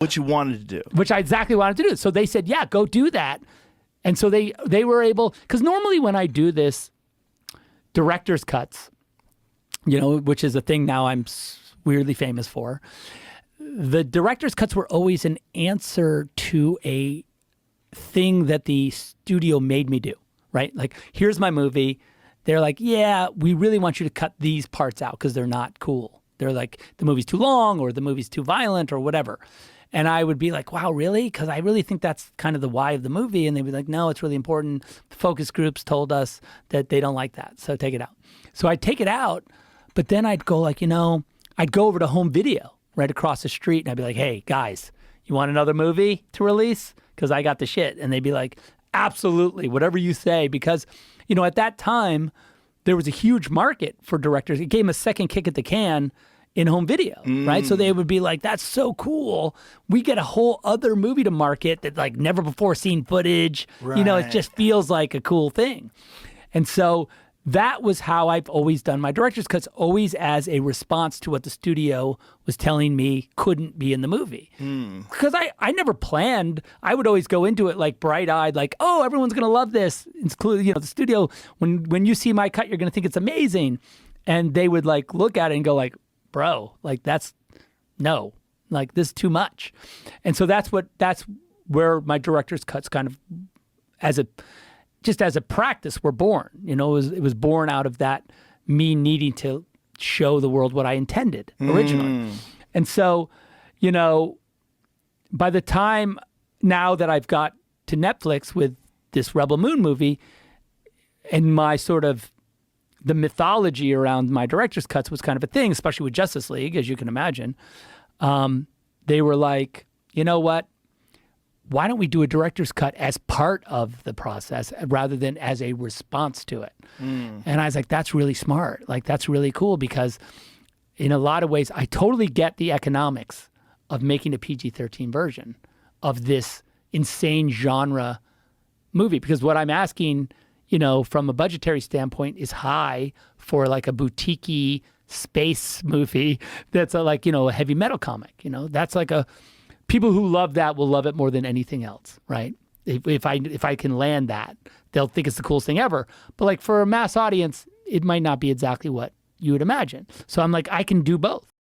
What you wanted to do. Which I exactly wanted to do. So they said, yeah, go do that. And so they were able, because normally when I do this, director's cuts, which is a thing now I'm weirdly famous for, the director's cuts were always an answer to a thing that the studio made me do, right? Like, here's my movie. They're like, yeah, we really want you to cut these parts out because they're not cool. They're like, the movie's too long or the movie's too violent or whatever. And I would be like, wow, really? Because I really think that's kind of the why of the movie. And they'd be like, no, it's really important. The focus groups told us that they don't like that, so take it out. So I'd take it out, but then I'd go like, I'd go over to home video right across the street and I'd be like, hey, guys, you want another movie to release? Because I got the shit. And they'd be like, absolutely, whatever you say. Because, at that time, there was a huge market for directors. It gave them a second kick at the can in home video, right? So they would be like, that's so cool. We get a whole other movie to market that like never before seen footage. Right. It just feels like a cool thing. And so that was how I've always done my director's cuts, always as a response to what the studio was telling me couldn't be in the movie. Because I never planned. I would always go into it like bright-eyed, like, oh, everyone's going to love this. Including, the studio, when you see my cut, you're going to think it's amazing. And they would like look at it and go like, bro, like this is too much. And so that's where my director's cuts kind of as a practice were born. It was born out of that me needing to show the world what I intended originally. And so, by the time now that I've got to Netflix with this Rebel Moon movie and my sort of the mythology around my director's cuts was kind of a thing, especially with Justice League, as you can imagine. They were like, you know what? Why don't we do a director's cut as part of the process rather than as a response to it? And I was like, that's really smart. Like, that's really cool because in a lot of ways, I totally get the economics of making a PG-13 version of this insane genre movie. Because what I'm asking, from a budgetary standpoint is high for like a boutique-y space movie that's a heavy metal comic. That's like people who love that will love it more than anything else, right? If I can land that, they'll think it's the coolest thing ever. But like for a mass audience, it might not be exactly what you would imagine. So I'm like, I can do both.